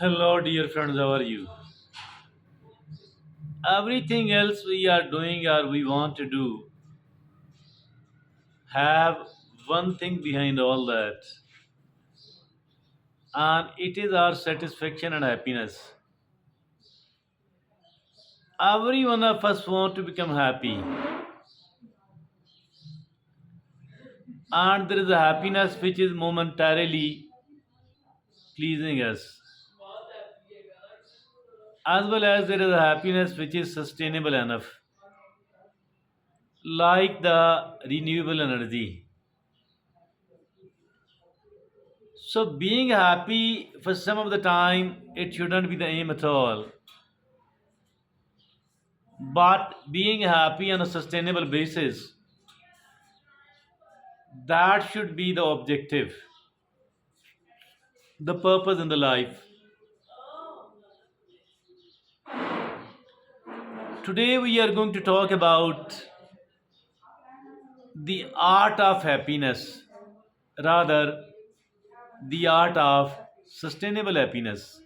Hello, dear friends, how are you? Everything else we are doing or we want to do have one thing behind all that, and it is our satisfaction and happiness. Every one of us want to become happy, and there is a happiness which is momentarily pleasing us, as well as there is a happiness which is sustainable enough, like the renewable energy. So, being happy for some of the time, it shouldn't be the aim at all. But being happy on a sustainable basis, that should be the objective, the purpose in the life. Today we are going to talk about the art of happiness, rather, the art of sustainable happiness.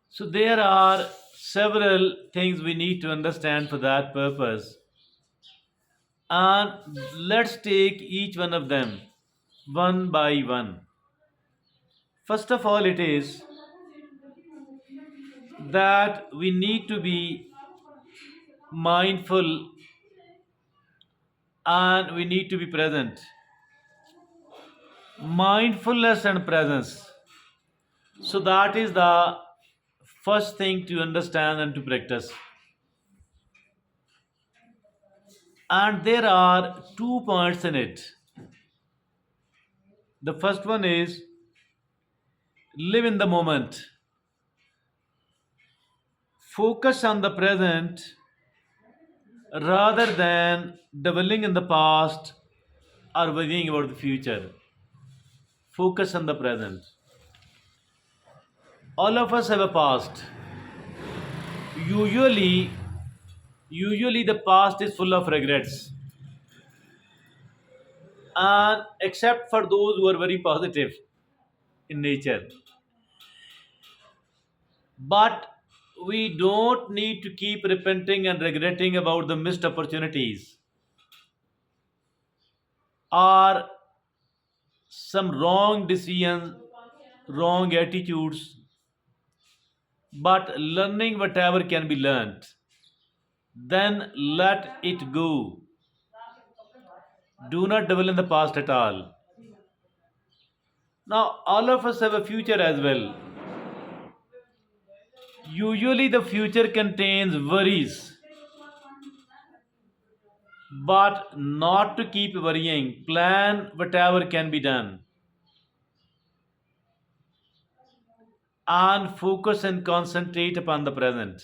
So, there are several things we need to understand for that purpose, and let's take each one of them one by one. First of all, it is that we need to be mindful and we need to be present. Mindfulness and presence. So, that is the first thing to understand and to practice. And there are 2 points in it. The first one is live in the moment, focus on the present rather than dwelling in the past or worrying about the future. Focus on the present. All of us have a past. Usually, usually the past is full of regrets, and except for those who are very positive in nature. But we don't need to keep repenting and regretting about the missed opportunities or some wrong decisions, wrong attitudes, but learning whatever can be learned. Then let it go. Do not dwell in the past at all. Now, all of us have a future as well. Usually, the future contains worries, but not to keep worrying. Plan whatever can be done and focus and concentrate upon the present.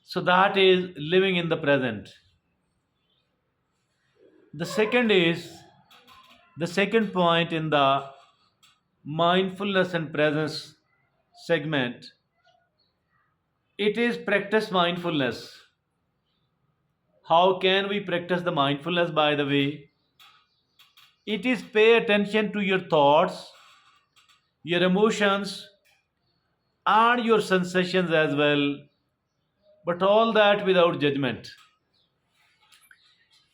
So, that is living in the present. The second is the second point in the mindfulness and presence segment. It is practice mindfulness. How can we practice the mindfulness, by the way? It is pay attention to your thoughts, your emotions, and your sensations as well, but all that without judgment.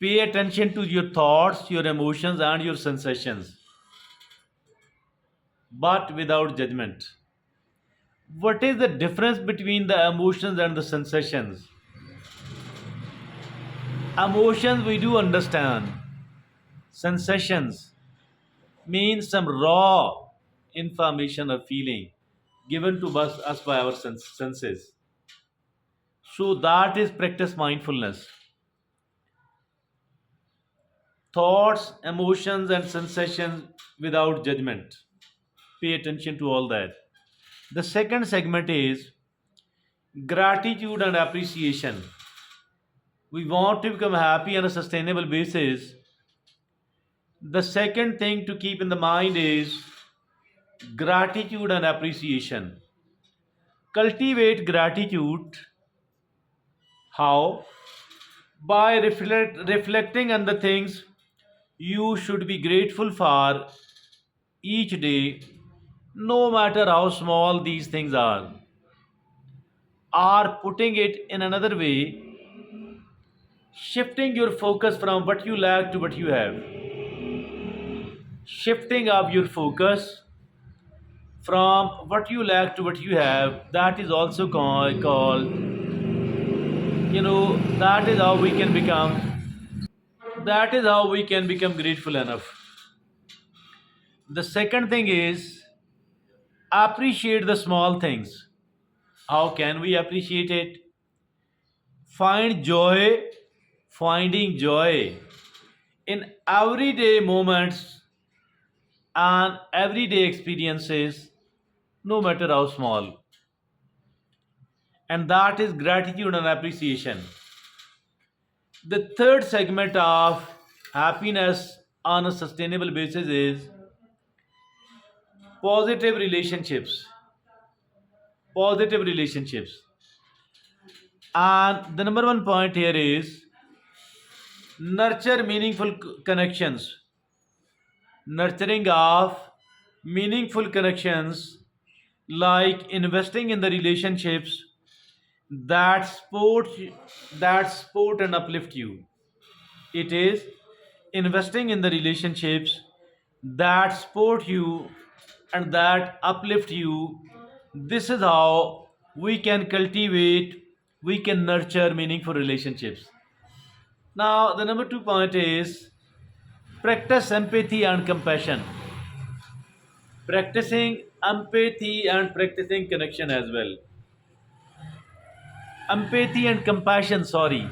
Pay attention to your thoughts, your emotions, and your sensations, but without judgment. What is the difference between the emotions and the sensations? Emotions we do understand, sensations mean some raw information or feeling given to us by our senses. So that is practice mindfulness. Thoughts, emotions, and sensations without judgment. Pay attention to all that. The second segment is gratitude and appreciation. We want to become happy on a sustainable basis. The second thing to keep in the mind is gratitude and appreciation. Cultivate gratitude. How? By reflecting on the things you should be grateful for each day, no matter how small these things are, or putting it in another way, shifting your focus from what you lack to what you have, shifting up your focus from what you lack to what you have, that is also called, that is how we can become, that is how we can become grateful enough. The second thing is appreciate the small things. How can we appreciate it? Find joy, finding joy in everyday moments and everyday experiences, no matter how small. And that is gratitude and appreciation. The third segment of happiness on a sustainable basis is positive relationships. Positive relationships. And the number one point here is nurture meaningful connections. Nurturing of meaningful connections, like investing in the relationships that support and uplift you. It is investing in the relationships that support you and that uplift you. This is how we can cultivate, we can nurture meaningful relationships. Now, the number two point is practice empathy and compassion. Practicing empathy and practicing connection as well. Empathy and compassion, sorry.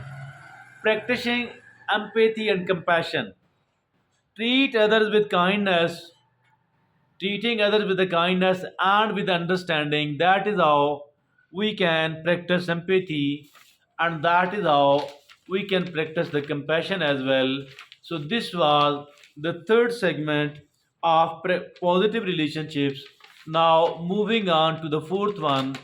Practicing empathy and compassion. Treat others with kindness, treating others with the kindness and with understanding. That is how we can practice empathy, and that is how we can practice the compassion as well. So this was the third segment of positive relationships. Now moving on to the fourth one,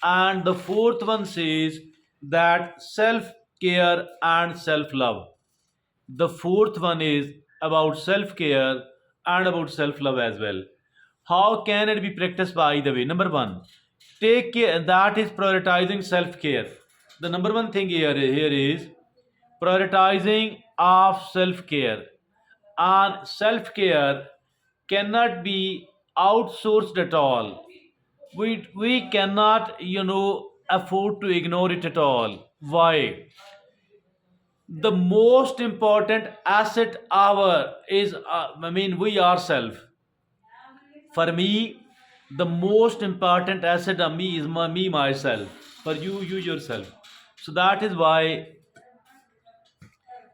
and the fourth one says that self care and self love. The fourth one is about self care and about self love as well. How can it be practiced? By the way, number one, take care, that is prioritizing self care. The number one thing here is prioritizing of self care. And self care cannot be outsourced at all. We cannot, afford to ignore it at all. Why? The most important asset our is we ourselves. For me, the most important asset of me is me myself. For you yourself. So that is why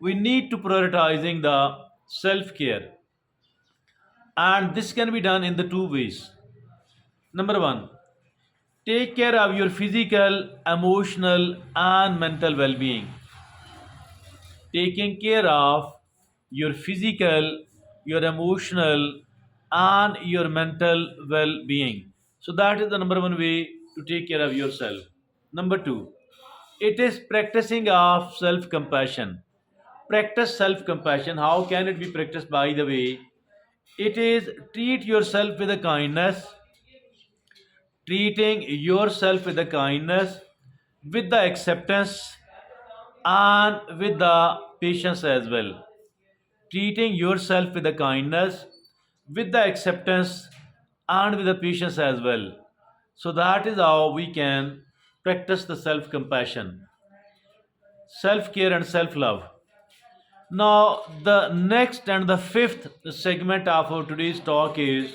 we need to prioritizing the self care, and this can be done in the two ways. Number one, take care of your physical, emotional and mental well-being. Taking care of your physical, your emotional, and your mental well being. So, that is the number one way to take care of yourself. Number two, it is practicing of self compassion. Practice self compassion. How can it be practiced? By the way, it is treat yourself with a kindness, treating yourself with a kindness, with the acceptance, and with the patience as well. Treating yourself with the kindness, with the acceptance, and with the patience as well. So that is how we can practice the self compassion, self care, and self love. Now, the next and the fifth segment of our today's talk is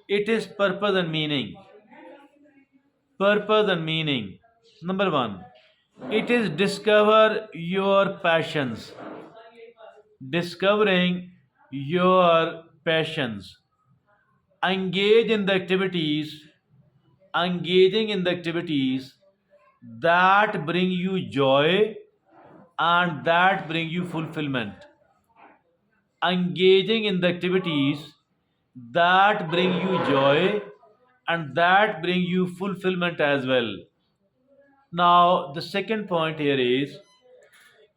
it is purpose and meaning. Purpose and meaning. Number one, it is discover your passions. Discovering your passions. Engage in the activities, engaging in the activities that bring you joy and that bring you fulfillment. Engaging in the activities that bring you joy and that bring you fulfillment as well. Now, the second point here is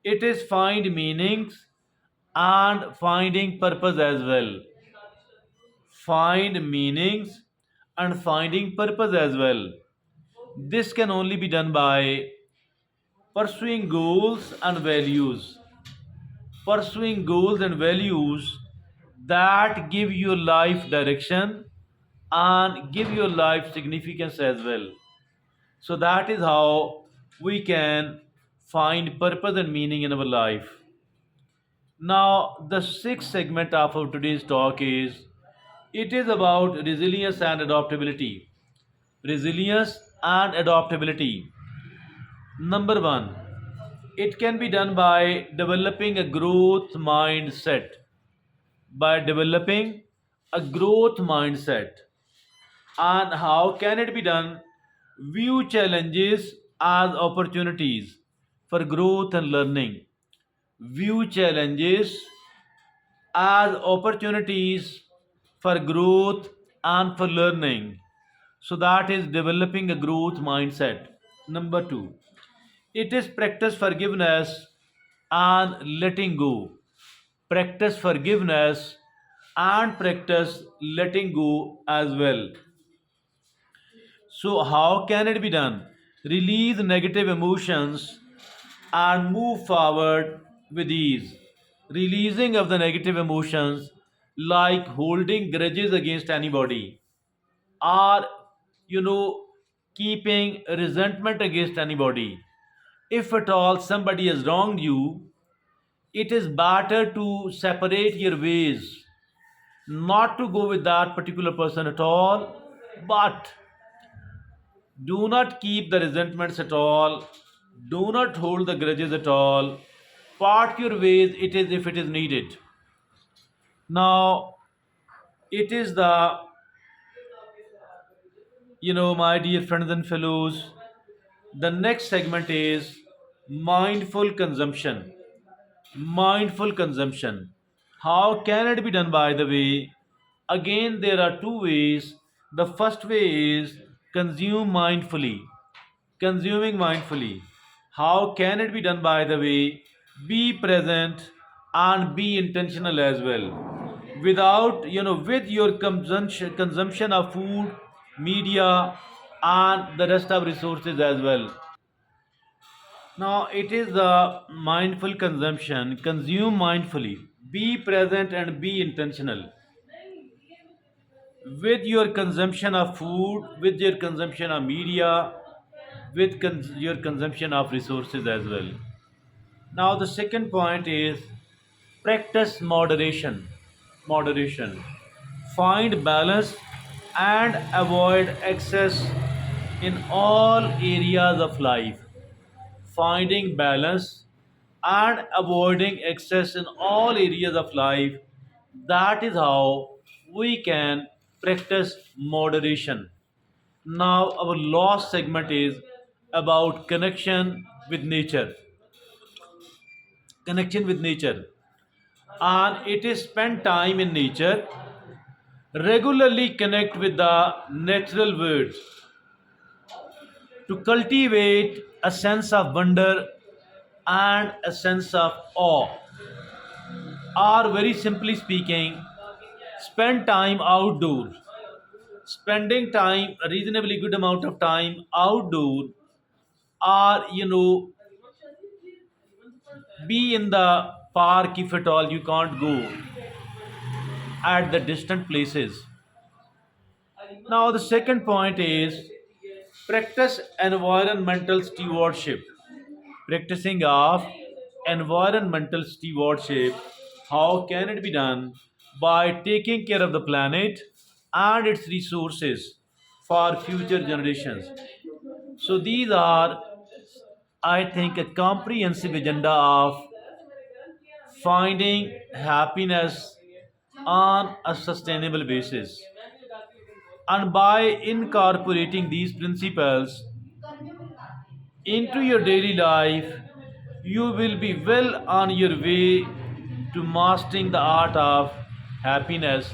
it is find meanings and finding purpose as well. find meanings, and finding purpose as well. This can only be done by pursuing goals and values. Pursuing goals and values that give your life direction and give your life significance as well. So that is how we can find purpose and meaning in our life. Now, the sixth segment of our today's talk is it is about resilience and adaptability. Resilience and adaptability. Number one, it can be done by developing a growth mindset. By developing a growth mindset. And how can it be done? View challenges as opportunities for growth and learning. View challenges as opportunities for growth and for learning. So that is developing a growth mindset. Number two, it is practice forgiveness and letting go. Practice forgiveness and practice letting go as well. So, how can it be done? Release negative emotions and move forward with ease. Releasing of the negative emotions, like holding grudges against anybody, or you know, keeping resentment against anybody. If at all somebody has wronged you, it is better to separate your ways, not to go with that particular person at all, but do not keep the resentments at all. Do not hold the grudges at all. Part your ways it is if it is needed. Now, it is the, my dear friends and fellows, the next segment is mindful consumption. Mindful consumption. How can it be done, by the way? Again, there are two ways. The first way is consume mindfully. Consuming mindfully. How can it be done, by the way? Be present and be intentional as well. Without, with your consumption of food, media, and the rest of resources as well. Now, it is the mindful consumption. Consume mindfully. Be present and be intentional with your consumption of food, with your consumption of media, with your consumption of resources as well. Now, the second point is practice moderation. Moderation. Find balance and avoid excess in all areas of life. Finding balance and avoiding excess in all areas of life. That is how we can practice moderation. Now, our last segment is about connection with nature. Connection with nature. And it is spend time in nature, regularly connect with the natural world to cultivate a sense of wonder and a sense of awe. Or, very simply speaking, spend time outdoors. Spending time, a reasonably good amount of time outdoor, or be in the park if at all you can't go at the distant places. Now, the second point is practice environmental stewardship. Practicing of environmental stewardship. How can it be done? By taking care of the planet and its resources for future generations. So, these are, I think, a comprehensive agenda of finding happiness on a sustainable basis. And by incorporating these principles into your daily life, you will be well on your way to mastering the art of happiness.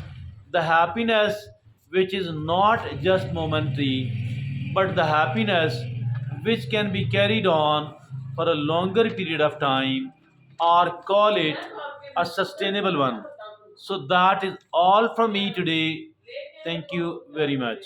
The happiness which is not just momentary, but the happiness which can be carried on for a longer period of time, or call it a sustainable one. So, that is all from me today. Thank you very much.